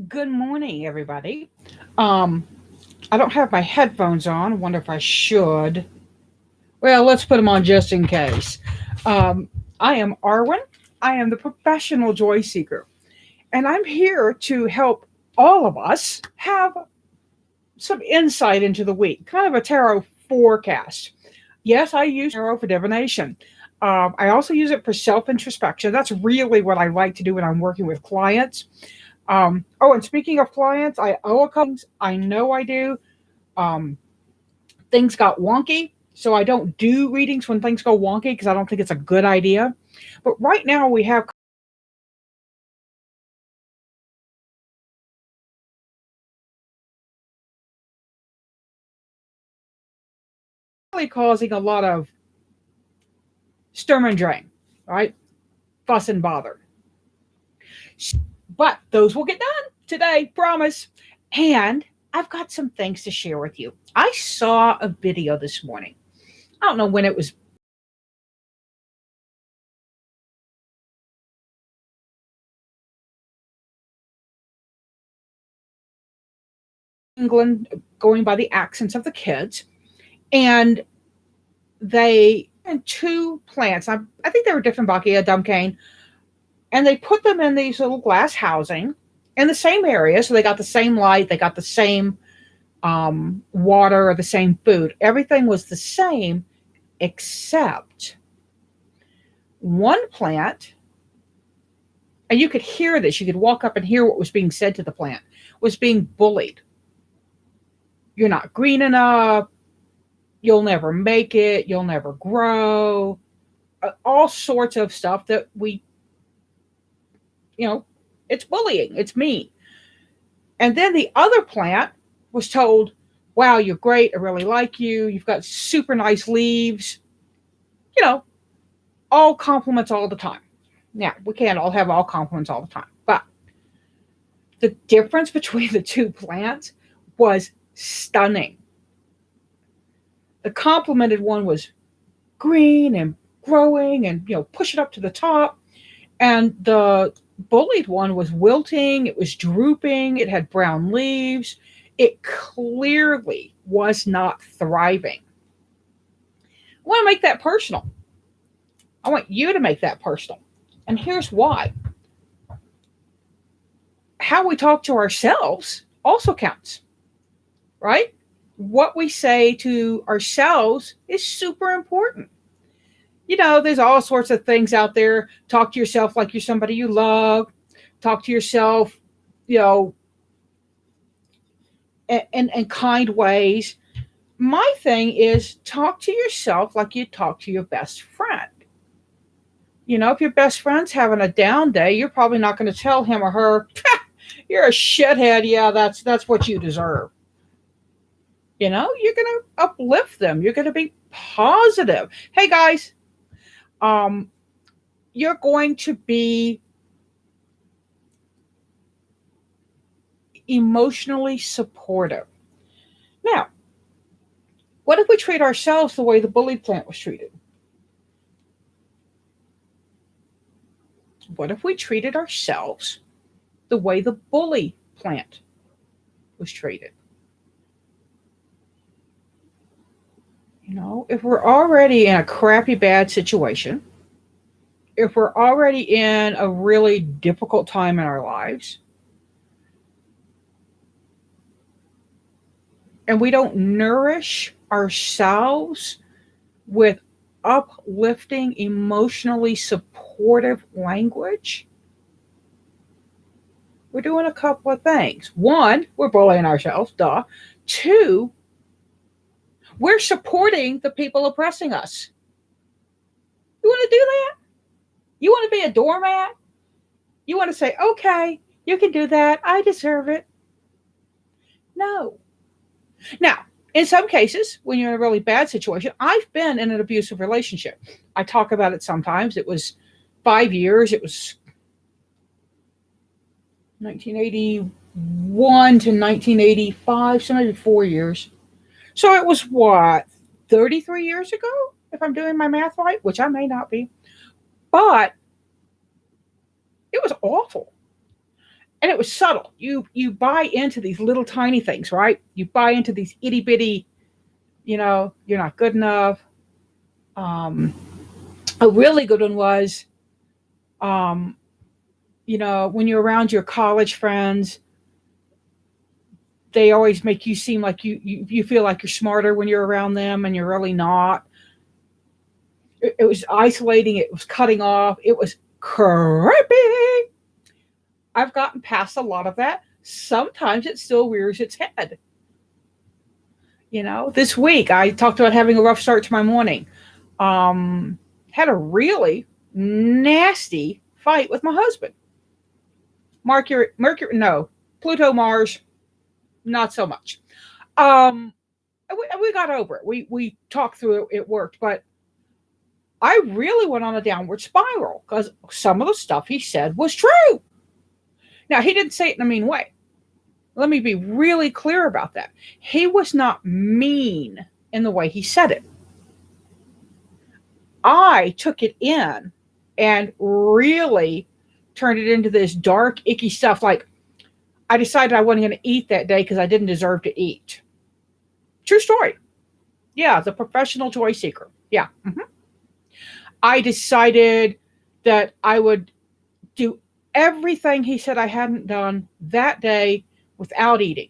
Good morning, everybody. Um, I don't have my headphones on. I wonder if I should. Well, let's put them on just in case. Um, I am Arwen. I am the professional joy seeker, and I'm here to help all of us have some insight into the week, kind of a tarot forecast. Yes, I use tarot for divination. I also use it for self introspection. That's really what I like to do when I'm working with clients. And speaking of clients, I owe a couple things. I know I do. Um, Things got wonky, so I don't do readings when things go wonky because I don't think it's a good idea. But right now we have really causing a lot of sturm and drang, right? Fuss and bother. But those will get done today, promise. And I've got some things to share with you. I saw a video this morning. I don't know when it was. England, going by the accents of the kids, and they and two plants. I think they were different Bacchia, Dumcane, and they put them in these little glass housing in the same area, so they got the same light, they got the same water, or the same food. Everything was the same, except one plant, and you could hear this. You could walk up and hear what was being said to the plant. Was being bullied. You're not green enough. You'll never make it. You'll never grow. All sorts of stuff that you know, it's bullying. It's mean. And then the other plant was told, wow, you're great. I really like you. You've got super nice leaves. You know, all compliments all the time. Now, we can't all have all compliments all the time. But the difference between the two plants was stunning. The complimented one was green and growing and, push it up to the top. And the bullied one was wilting, it was drooping, it had brown leaves. It clearly was not thriving. I want to make that personal. I want you to make that personal. And here's why: how we talk to ourselves also counts, right? What we say to ourselves is super important. There's all sorts of things out there. Talk to yourself like you're somebody you love. Talk to yourself, you know, in kind ways. My thing is talk to yourself like you talk to your best friend. If your best friend's having a down day, you're probably not going to tell him or her, "You're a shithead. Yeah, that's what you deserve." You're going to uplift them. You're going to be positive. Hey guys, um, you're going to be emotionally supportive. Now, what if we treat ourselves the way the bullied plant was treated? What if we treated ourselves the way the bully plant was treated? If we're already in a crappy, bad situation, if we're already in a really difficult time in our lives, and we don't nourish ourselves with uplifting, emotionally supportive language, we're doing a couple of things. One, we're bullying ourselves, duh. Two, we're supporting the people oppressing us. You want to do that? You want to be a doormat? You want to say, okay, you can do that. I deserve it. No. Now, in some cases, when you're in a really bad situation, I've been in an abusive relationship. I talk about it sometimes. It was 5 years. It was 1981 to 1985, so maybe 4 years. So it was what, 33 years ago, if I'm doing my math right, which I may not be. But it was awful. And it was subtle. You buy into these little tiny things, right? You buy into these itty bitty, you're not good enough. Um, a really good one was, um, when you're around your college friends, they always make you seem like you feel like you're smarter when you're around them, and you're really not. It was isolating. It was cutting off. It was creepy. I've gotten past a lot of that. Sometimes it still rears its head. This week I talked about having a rough start to my morning. Had a really nasty fight with my husband. Mercury, no, Pluto, Mars, not so much. We got over it. We talked through it. It worked, but I really went on a downward spiral because some of the stuff he said was true. Now, he didn't say it in a mean way. Let me be really clear about that. He was not mean in the way he said it. I took it in and really turned it into this dark, icky stuff. Like, I decided I wasn't going to eat that day because I didn't deserve to eat. True story. Yeah, the professional joy seeker. Yeah. Mm-hmm. I decided that I would do everything he said I hadn't done that day without eating.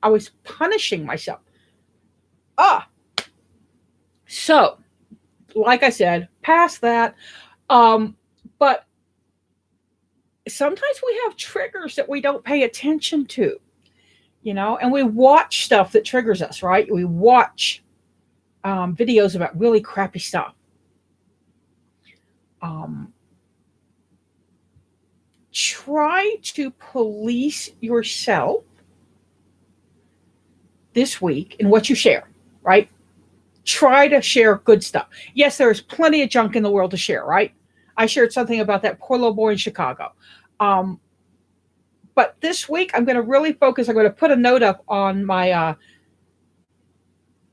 I was punishing myself. So, like I said, past that. But sometimes we have triggers that we don't pay attention to, and we watch stuff that triggers us, right? We watch videos about really crappy stuff. Try to police yourself this week in what you share, right? Try to share good stuff. Yes, there's plenty of junk in the world to share, right? I shared something about that poor little boy in Chicago. But this week, I'm going to really focus. I'm going to put a note up on my,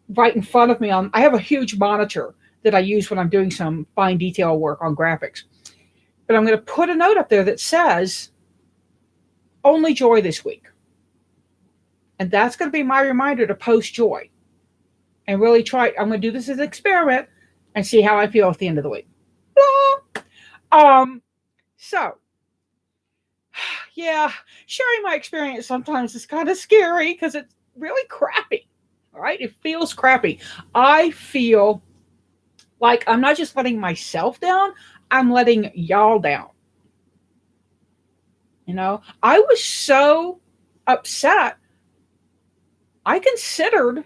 right in front of me. I have a huge monitor that I use when I'm doing some fine detail work on graphics. But I'm going to put a note up there that says, only joy this week. And that's going to be my reminder to post joy. And really try. I'm going to do this as an experiment and see how I feel at the end of the week. So, yeah, sharing my experience sometimes is kind of scary because it's really crappy. All right, it feels crappy. I feel like I'm not just letting myself down, I'm letting y'all down. I was so upset. I considered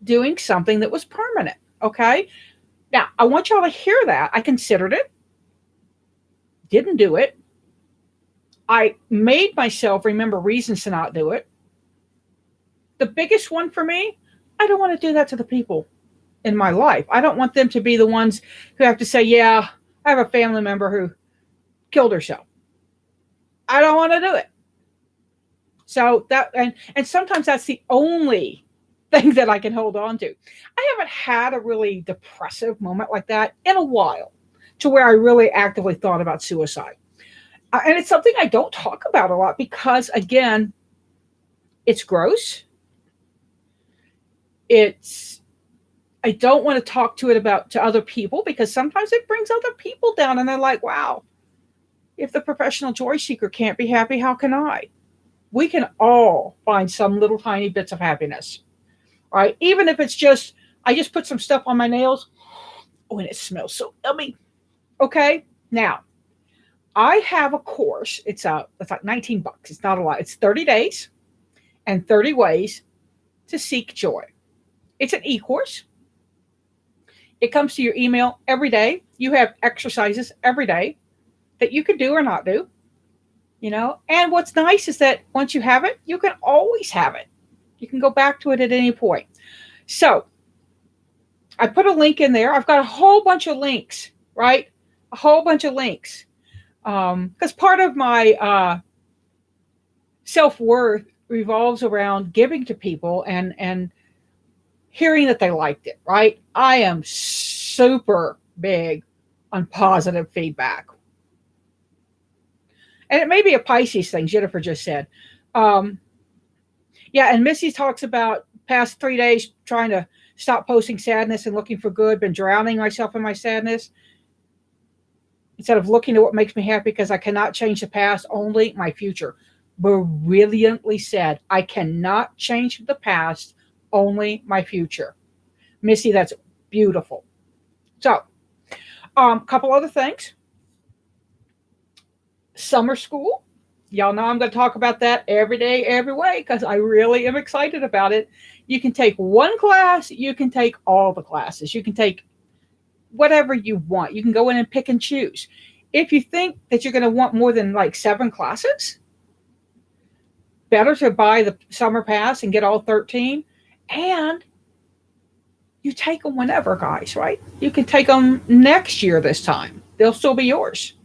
doing something that was permanent. Okay. Now, I want y'all to hear that. I considered it, didn't do it. I made myself remember reasons to not do it. The biggest one for me, I don't want to do that to the people in my life. I don't want them to be the ones who have to say, yeah, I have a family member who killed herself. I don't want to do it. So that, and sometimes that's the only thing that I can hold on to. I haven't had a really depressive moment like that in a while, to where I really actively thought about suicide. And it's something I don't talk about a lot because, again, it's gross. I don't want to talk to other people because sometimes it brings other people down and they're like, wow, if the professional joy seeker can't be happy, how can I? We can all find some little tiny bits of happiness, right? Even if it's just, I just put some stuff on my nails. Oh, and it smells so yummy. Okay. Now, I have a course. It's like $19. It's not a lot. It's 30 days and 30 ways to seek joy. It's an e-course. It comes to your email every day. You have exercises every day that you can do or not do. And what's nice is that once you have it, you can always have it. You can go back to it at any point. So I put a link in there. I've got a whole bunch of links, right? A whole bunch of links. Because part of my self-worth revolves around giving to people and hearing that they liked it, right? I am super big on positive feedback. And it may be a Pisces thing, Jennifer just said. Um, yeah, and Missy talks about past 3 days trying to stop posting sadness and looking for good, been drowning myself in my sadness instead of looking at what makes me happy because I cannot change the past, only my future. Brilliantly said. I cannot change the past, only my future. Missy, that's beautiful. So, couple other things. Summer school. Y'all know I'm going to talk about that every day, every way, because I really am excited about it. You can take one class, you can take all the classes, you can take whatever you want. You can go in and pick and choose. If you think that you're going to want more than like 7 classes, better to buy the summer pass and get all 13. And you take them whenever, guys, right? You can take them next year this time. They'll still be yours.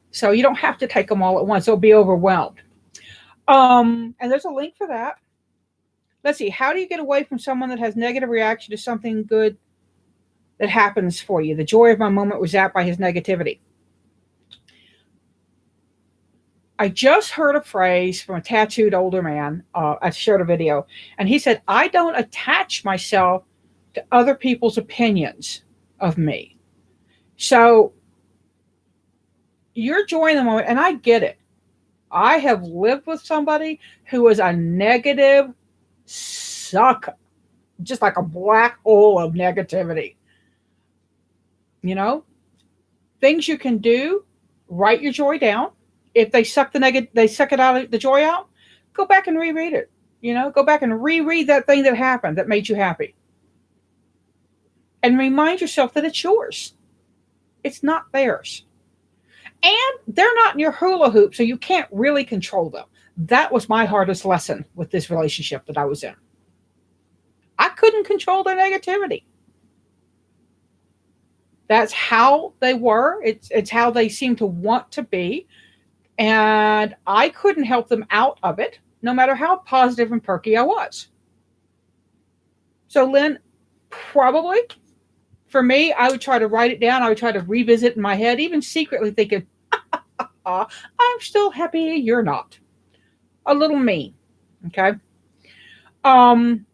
So you don't have to take them all at once. They'll be overwhelmed. And there's a link for that. Let's see. How do you get away from someone that has negative reaction to something good that happens for you? The joy of my moment was zapped by his negativity. I just heard a phrase from a tattooed older man. I shared a video, and he said, I don't attach myself to other people's opinions of me. So you're joy in the moment, and I get it. I have lived with somebody who was a negative sucker, just like a black hole of negativity. You know, things you can do, write your joy down. If they suck they suck it out, the joy out, go back and reread it. You know, go back and reread that thing that happened that made you happy. And remind yourself that it's yours. It's not theirs. And they're not in your hula hoop, so you can't really control them. That was my hardest lesson with this relationship that I was in. I couldn't control their negativity. That's how they were. It's how they seem to want to be. And I couldn't help them out of it, no matter how positive and perky I was. So, Lynn, probably for me, I would try to write it down. I would try to revisit in my head, even secretly thinking, I'm still happy you're not. A little mean. Okay. I'm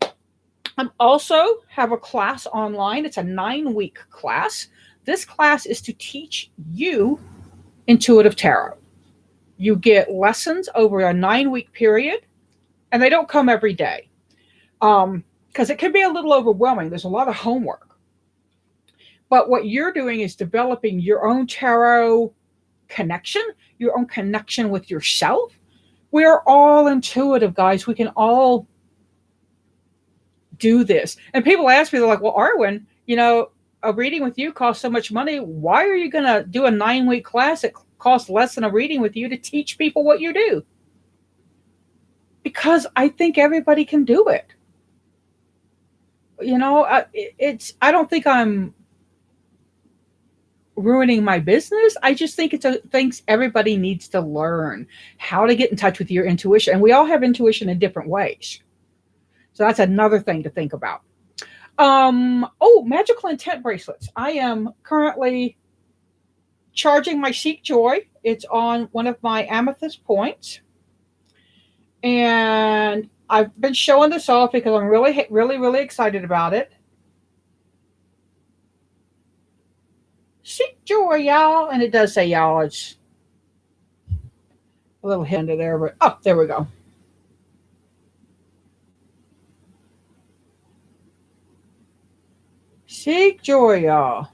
also have a class online. It's a 9-week class. This class is to teach you intuitive tarot. You get lessons over a 9-week period, and they don't come every day because it can be a little overwhelming. There's a lot of homework. But what you're doing is developing your own tarot connection, your own connection with yourself. We're all intuitive, guys. We can all do this. And people ask me, they're like, well, Arwen, a reading with you costs so much money. Why are you going to do a 9-week class that costs less than a reading with you to teach people what you do? Because I think everybody can do it. I don't think I'm ruining my business. I just think things everybody needs to learn how to get in touch with your intuition. And we all have intuition in different ways. So that's another thing to think about. Magical intent bracelets. I am currently charging my Seek Joy. It's on one of my amethyst points. And I've been showing this off because I'm really, really, really excited about it. Seek Joy, y'all. And it does say y'all. It's a little hint under there, but there we go. Seek joy, y'all.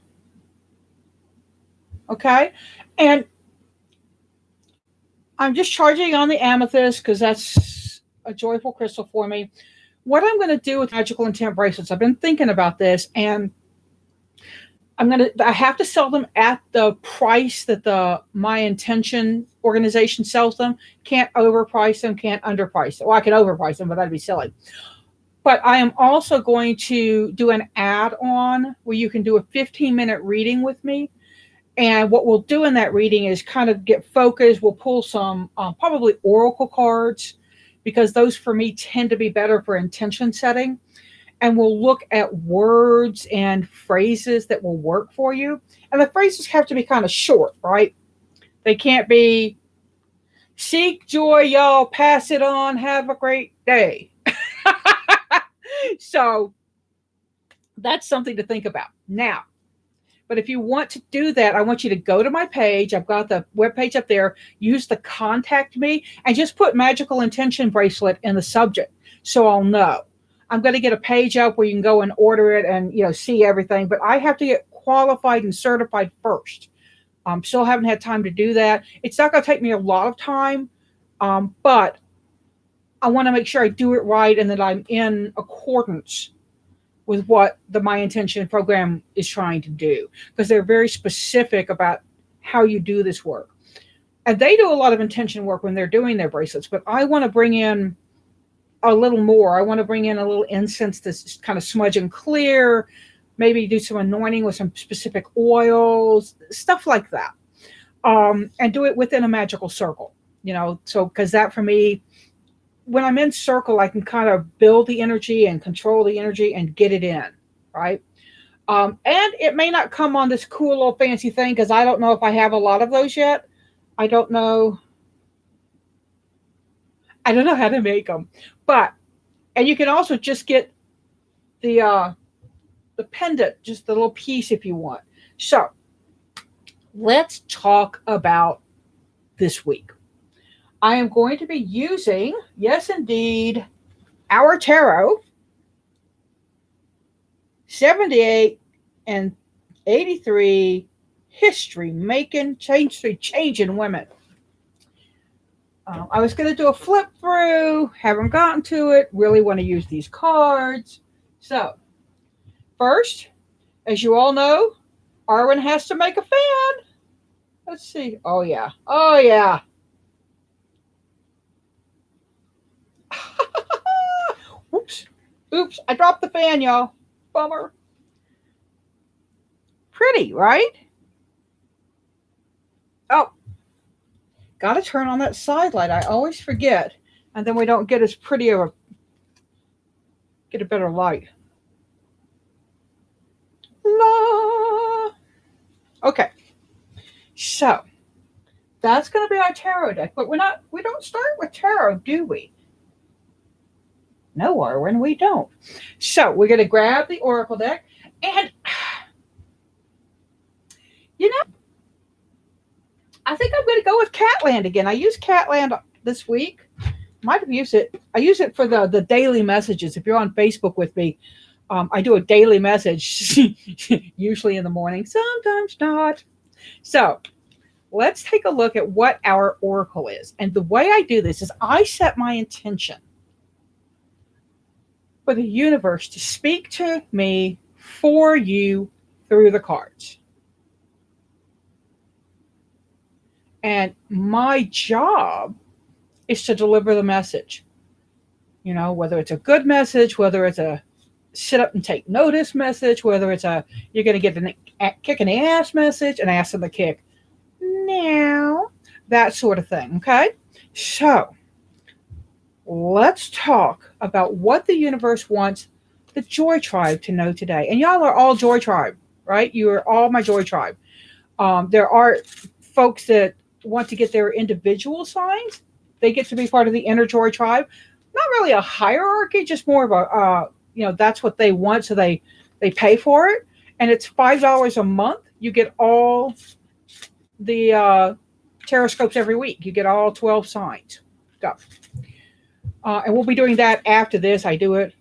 Okay. And I'm just charging on the amethyst because that's a joyful crystal for me. What I'm going to do with magical intent bracelets, I've been thinking about this, and I have to sell them at the price that the My Intention organization sells them. Can't overprice them, can't underprice them. Well, I can overprice them, but that'd be silly. But I am also going to do an add-on where you can do a 15-minute reading with me. And what we'll do in that reading is kind of get focused. We'll pull some probably oracle cards because those for me tend to be better for intention setting. And we'll look at words and phrases that will work for you. And the phrases have to be kind of short, right? They can't be seek joy, y'all, pass it on, have a great day. So that's something to think about. Now, but if you want to do that, I want you to go to my page. I've got the webpage up there. Use the contact me and just put magical intention bracelet in the subject so I'll know. I'm going to get a page up where you can go and order it and see everything, but I have to get qualified and certified first. Still haven't had time to do that. It's not going to take me a lot of time, but I want to make sure I do it right and that I'm in accordance with what the My Intention program is trying to do, because they're very specific about how you do this work. And they do a lot of intention work when they're doing their bracelets, but I want to bring in a little more. I want to bring in a little incense that's kind of smudge and clear, maybe do some anointing with some specific oils, stuff like that. And do it within a magical circle, so because that for me, when I'm in circle, I can kind of build the energy and control the energy and get it in, right? And it may not come on this cool little fancy thing because I don't know if I have a lot of those yet. I don't know. I don't know how to make them, and you can also just get the pendant, just the little piece if you want. So let's talk about this week. I am going to be using, yes, indeed, our tarot 78 and 83 history making, changing women. I was going to do a flip through, haven't gotten to it, really want to use these cards. So, first, as you all know, Arwen has to make a fan. Let's see. Oh, yeah. Oh, yeah. Oops. Oops. I dropped the fan, y'all. Bummer. Pretty, right? Oh, got to turn on that side light. I always forget. And then we don't get as pretty of get a better light. La. Okay. So, that's going to be our tarot deck. But we don't start with tarot, do we? No, Arwen, we don't. So, we're going to grab the oracle deck. And, I think I'm going to go with Catland again. I used Catland this week. Might have used it. I use it for the daily messages. If you're on Facebook with me, I do a daily message, usually in the morning, sometimes not. So let's take a look at what our oracle is. And the way I do this is I set my intention for the universe to speak to me for you through the cards. And my job is to deliver the message. Whether it's a good message, whether it's a sit up and take notice message, whether it's you're going to get a kick in the ass message, an ass in the kick. Now, that sort of thing. Okay. So let's talk about what the universe wants the Joy Tribe to know today. And y'all are all Joy Tribe, right? You are all my Joy Tribe. There are folks that want to get their individual signs. They get to be part of the inner Joy Tribe. Not really a hierarchy, just more of a, that's what they want, so they pay for it. And it's $5 a month. You get all the Tarotscopes every week. You get all 12 signs. Stuff. And we'll be doing that after this. I do it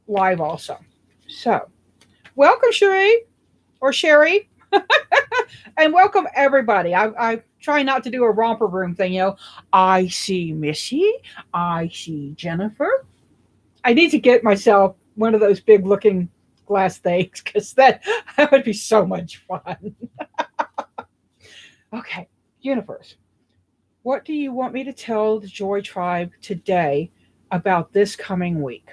live also. So, welcome, Sherry, or Sherry. And welcome everybody. I try not to do a romper room thing, I see Missy. I see Jennifer. I need to get myself one of those big looking glass things because that would be so much fun. Okay, universe. What do you want me to tell the Joy Tribe today about this coming week?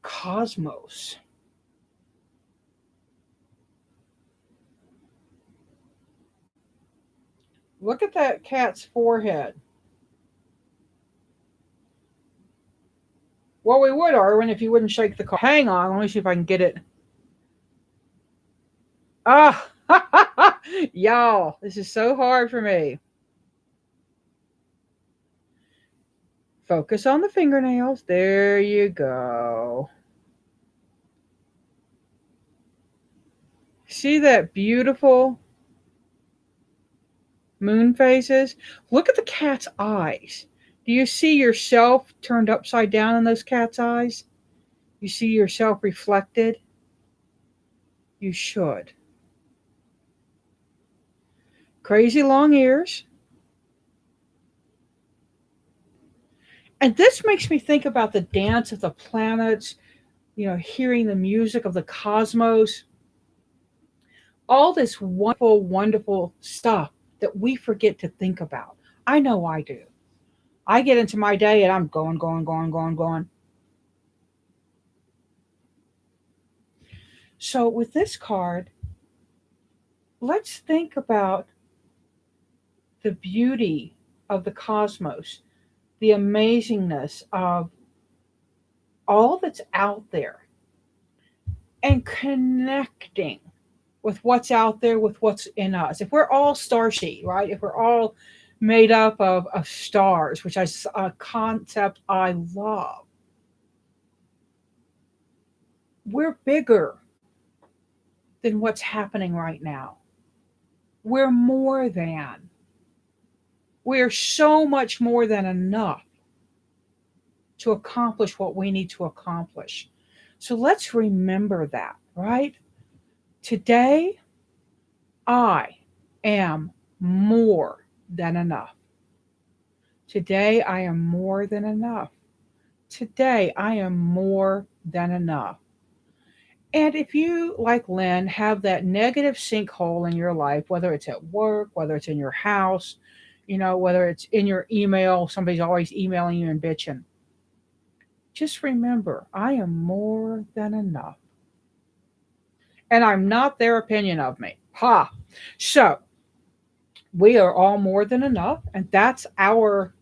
Cosmos. Look at that cat's forehead. Well, we would, Arwen, if you wouldn't shake the car. Hang on, let me see if I can get it. Ah, y'all, this is so hard for me. Focus on the fingernails. There you go. See that beautiful moon phases? Look at the cat's eyes. Do you see yourself turned upside down in those cat's eyes? You see yourself reflected? You should. Crazy long ears. And this makes me think about the dance of the planets, hearing the music of the cosmos, all this wonderful, wonderful stuff that we forget to think about. I know I do. I get into my day and I'm going, going, going, going, going. So with this card, let's think about the beauty of the cosmos, the amazingness of all that's out there, and connecting with what's out there, with what's in us. If we're all starseed, right? If we're all made up of stars, which is a concept I love, we're bigger than what's happening right now. We're more than. We're so much more than enough to accomplish what we need to accomplish. So let's remember that, right? Today, I am more than enough. Today, I am more than enough. Today, I am more than enough. And if you, like Lynn, have that negative sinkhole in your life, whether it's at work, whether it's in your house, whether it's in your email, somebody's always emailing you and bitching, just remember, I am more than enough. And I'm not their opinion of me. Ha! So, we are all more than enough. And that's our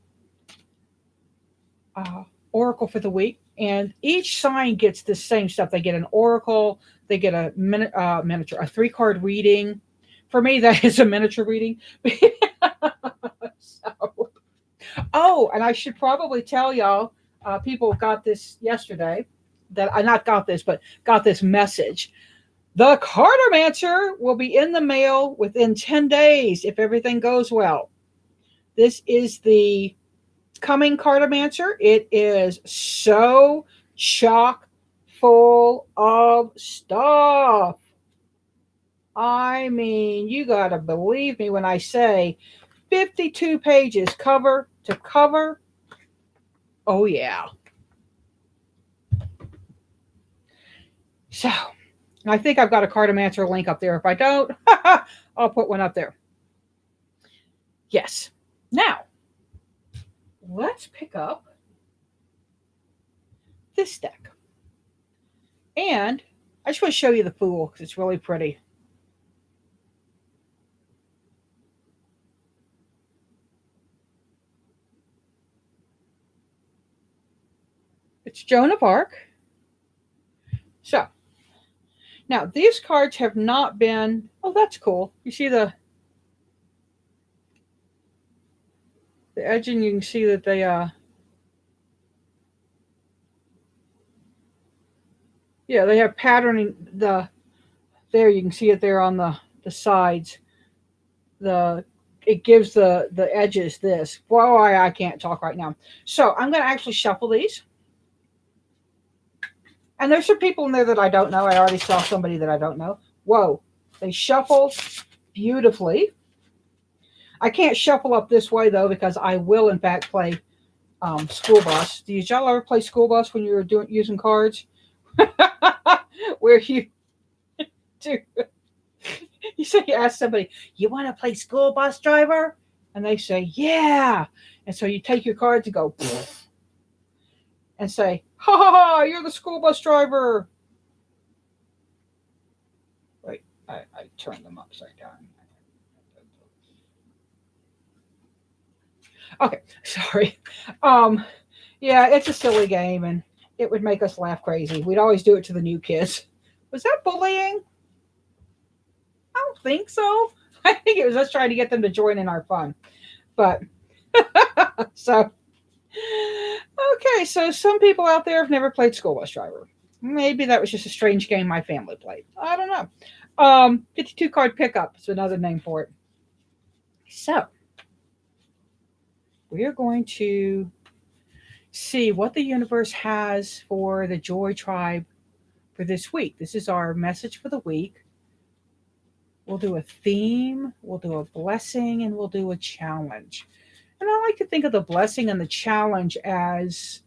uh, oracle for the week. And each sign gets the same stuff. They get an oracle, they get a miniature, a 3-card reading. For me, that is a miniature reading. So, oh, and I should probably tell y'all, people got this yesterday. That I not got this, but got this message. The Cartomancer will be in the mail within 10 days if everything goes well. This is the coming Cartomancer. It is so chock full of stuff. I mean, you got to believe me when I say 52 pages cover to cover. Oh, yeah. So, I think I've got a Cartomancer link up there. If I don't, I'll put one up there. Yes. Now, let's pick up this deck. And I just want to show you the Fool because it's really pretty. It's Joan of Arc. So, now these cards have not been, oh, that's cool. You see the edging, you can see that they, yeah, they have patterning, there you can see it there on the sides. It gives the edges this. Boy, I can't talk right now. So I'm going to actually shuffle these. And there's some people in there that I don't know. I already saw somebody that I don't know. Whoa, they shuffle beautifully. I can't shuffle up this way though because I will in fact play school bus. Did y'all ever play school bus when you were using cards? Where you do you say you ask somebody, you want to play school bus driver? And they say, yeah. And so you take your cards and go and say, ha ha ha, you're the school bus driver. Wait, I turned them upside down. Okay, sorry. Yeah, it's a silly game and it would make us laugh crazy. We'd always do it to the new kids. Was that bullying? I don't think so. I think it was us trying to get them to join in our fun. But so okay, so some people out there have never played school bus driver. Maybe that was just a strange game my family played. I don't know. 52 card pickup is another name for it. So we are going to see what the universe has for the Joy Tribe for this week. This is our message for the week. We'll do a theme, we'll do a blessing, and we'll do a challenge. And I like to think of the blessing and the challenge as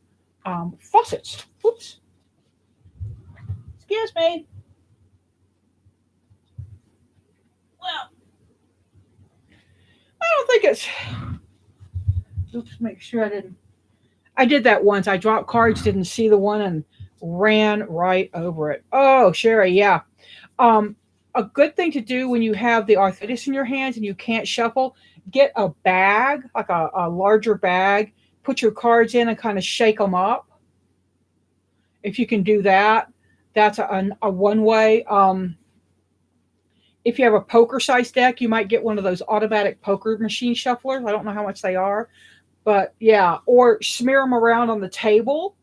faucets. Oops, excuse me. Well, I don't think it's. Oops, make sure I didn't. I did that once. I dropped cards, didn't see the one, and ran right over it. Oh, Sherry, yeah. Um, a good thing to do when you have the arthritis in your hands and you can't shuffle, get a bag, like a larger bag, put your cards in and kind of shake them up. If you can do that, that's a one way. If you have a poker size deck, you might get one of those automatic poker machine shufflers. I don't know how much they are, but yeah, or smear them around on the table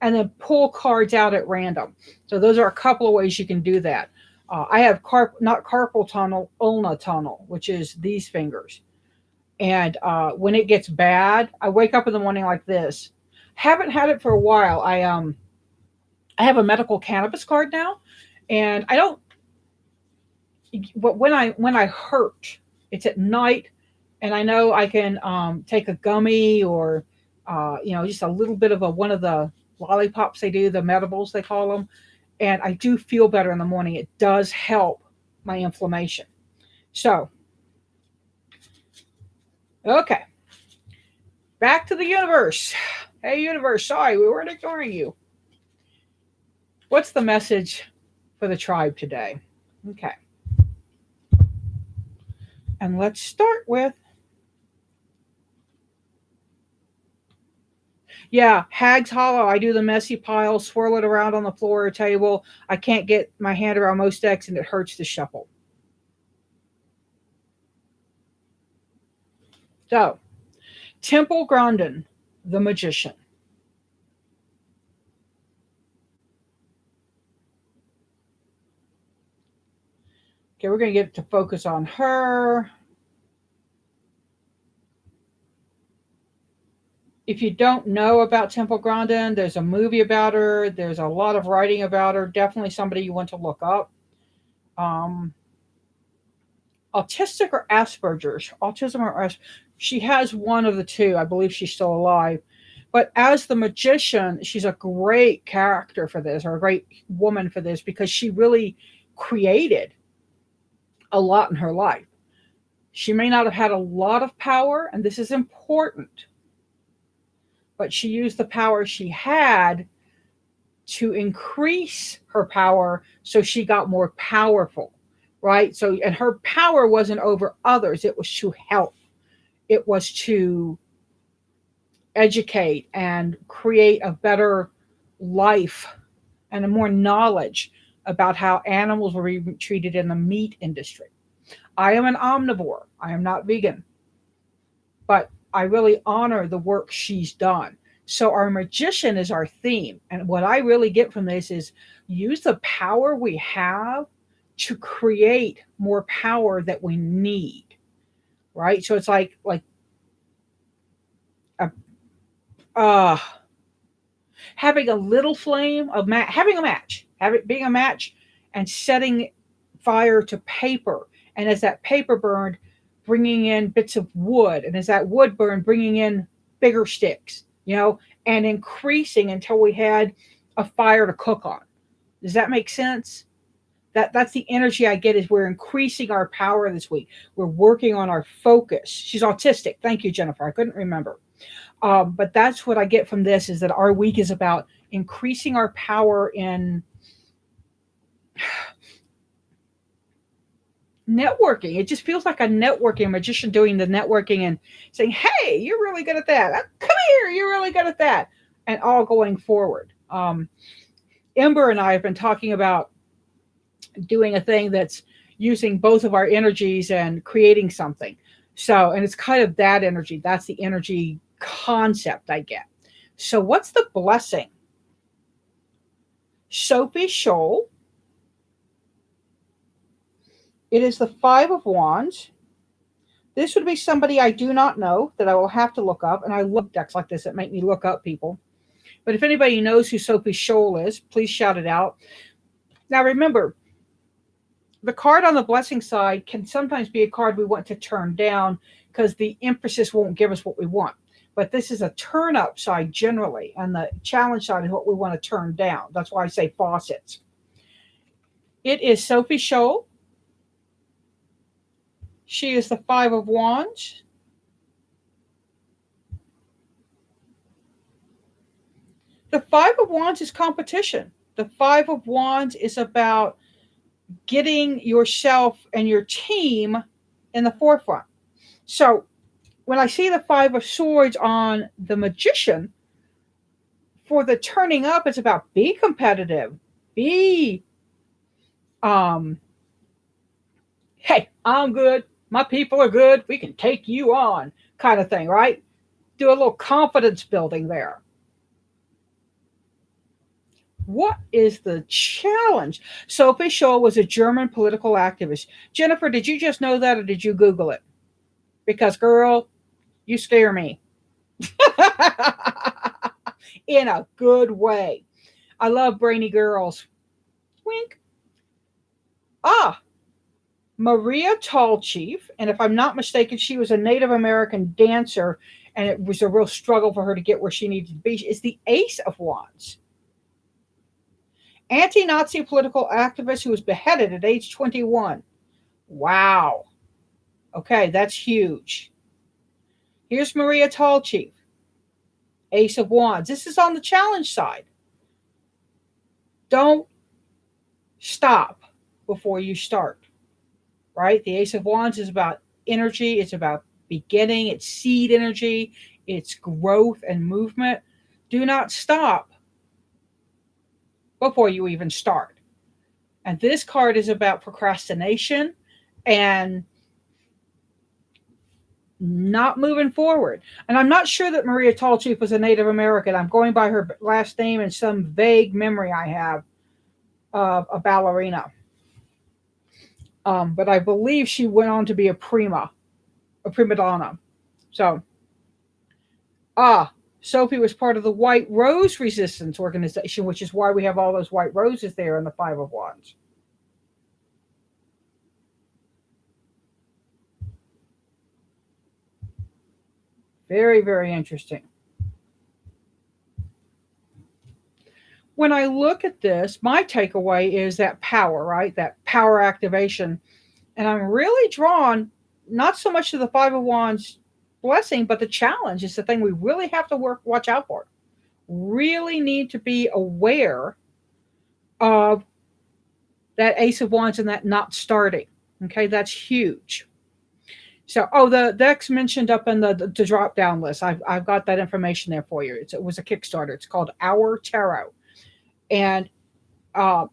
and then pull cards out at random. So those are a couple of ways you can do that. I have not carpal tunnel, ulnar tunnel, which is these fingers. And when it gets bad, I wake up in the morning like this. Haven't had it for a while. I have a medical cannabis card now, and I don't. But when I hurt, it's at night, and I know I can take a gummy or just a little bit of a one of the lollipops they do, the medibles they call them, and I do feel better in the morning. It does help my inflammation. So, okay, back to the universe. Hey, universe, sorry, we weren't ignoring you. What's the message for the tribe today? Okay, and let's start with yeah, Hag's Hollow. I do the messy pile, swirl it around on the floor or table. I can't get my hand around most decks, and it hurts to shuffle. So, Temple Grandin, the magician. Okay, we're going to get to focus on her. If you don't know about Temple Grandin, there's a movie about her. There's a lot of writing about her. Definitely somebody you want to look up. Um, Autistic or Asperger's, autism or she has one of the two. I believe she's still alive. But as the magician, she's a great character for this, or a great woman for this, because she really created a lot in her life. She may not have had a lot of power, and this is important, but she used the power she had to increase her power so she got more powerful, right? So, and her power wasn't over others, it was to help, it was to educate and create a better life and a more knowledge about how animals were even treated in the meat industry. I am an omnivore, I am not vegan, but I really honor the work she's done. So our magician is our theme. And what I really get from this is use the power we have to create more power that we need. Right? So it's like a, uh having a little flame of having a match, being a match and setting fire to paper. And as that paper burned, bringing in bits of wood. And as that wood burned, bringing in bigger sticks, and increasing until we had a fire to cook on. Does that make sense? That's the energy I get is we're increasing our power this week. We're working on our focus. She's autistic. Thank you, Jennifer. I couldn't remember. But that's what I get from this is that our week is about increasing our power in networking. It just feels like a networking magician doing the networking and saying, hey, you're really good at that. Come here, you're really good at that. And all going forward. Ember and I have been talking about doing a thing that's using both of our energies and creating something. So, and it's kind of that energy. That's the energy concept I get. So, what's the blessing? Sophie Scholl. It is the Five of Wands. This would be somebody I do not know that I will have to look up. And I love decks like this that make me look up people. But if anybody knows who Sophie Scholl is, please shout it out. Now, remember, the card on the blessing side can sometimes be a card we want to turn down because the emphasis won't give us what we want. But this is a turn up side generally, and the challenge side is what we want to turn down. That's why I say faucets. It is Sophie Scholl. She is the Five of Wands. The Five of Wands is competition. The Five of Wands is about getting yourself and your team in the forefront. So when I see the Five of Swords on the Magician, for the turning up, it's about be competitive, be hey, I'm good, my people are good, we can take you on, kind of thing, right? Do a little confidence building there. What is the challenge? Sophie Scholl was a German political activist. Jennifer, did you just know that or did you Google it? Because, girl, you scare me. In a good way. I love brainy girls. Wink. Ah, Maria Tallchief, and if I'm not mistaken, she was a Native American dancer, and it was a real struggle for her to get where she needed to be. Is the Ace of Wands. Anti-Nazi political activist who was beheaded at age 21. Wow. Okay, that's huge. Here's Maria Tallchief. Ace of Wands. This is on the challenge side. Don't stop before you start, right? The Ace of Wands is about energy. It's about beginning. It's seed energy. It's growth and movement. Do not stop before you even start. And this card is about procrastination and not moving forward. And I'm not sure that Maria Tallchief was a Native American. I'm going by her last name and some vague memory I have of a ballerina. But I believe she went on to be a prima donna. So, Sophie was part of the White Rose Resistance Organization, which is why we have all those white roses there in the Five of Wands. Very, very interesting. When I look at this, my takeaway is that power, right? That power activation. And I'm really drawn not so much to the Five of Wands blessing, but the challenge is the thing we really have to watch out for. Really need to be aware of that Ace of Wands and that not starting. Okay, that's huge. So, the decks mentioned up in the drop down list. I've got that information there for you. It was a Kickstarter. It's called Our Tarot, and uh,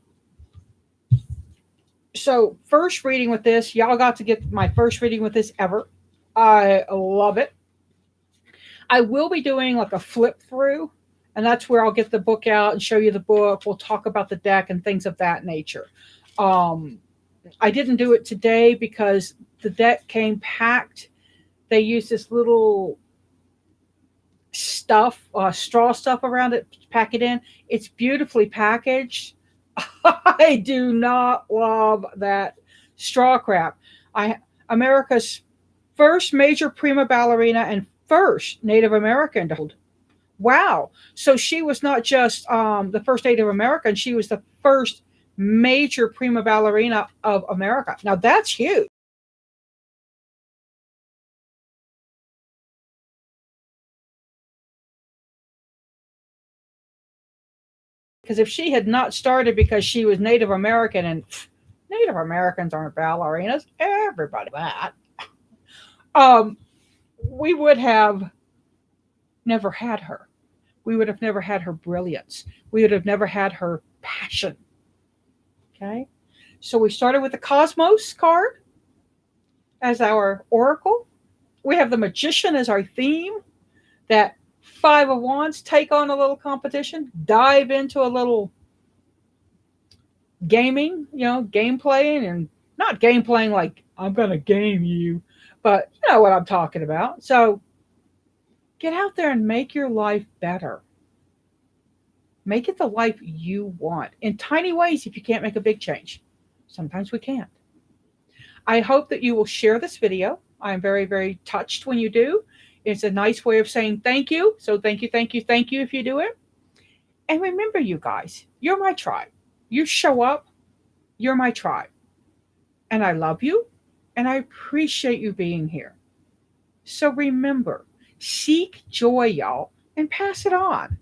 so first reading with this, y'all got to get my first reading with this ever. I love it. I will be doing like a flip through, and that's where I'll get the book out and show you the book. We'll talk about the deck and things of that nature. I didn't do it today because the deck came packed. They used this little stuff, straw stuff around it, pack it in. It's beautifully packaged. I do not love that straw crap. America's first major prima ballerina and first Native American to hold. Wow. So she was not just the first Native American, she was the first major prima ballerina of America. Now that's huge. Because if she had not started because she was Native American, and Native Americans aren't ballerinas, everybody that, um, we would have never had her. We would have never had her brilliance. We would have never had her passion. Okay. So we started with the Cosmos card as our oracle. We have the Magician as our theme. That Five of Wands, take on a little competition, dive into a little gaming, game playing, and not game playing like I'm going to game you, but you know what I'm talking about. So get out there and make your life better. Make it the life you want in tiny ways if you can't make a big change. Sometimes we can't. I hope that you will share this video. I'm very, very touched when you do. It's a nice way of saying thank you. So thank you, thank you, thank you if you do it. And remember, you guys, you're my tribe. You show up, you're my tribe. And I love you and I appreciate you being here. So remember, seek joy, y'all, and pass it on.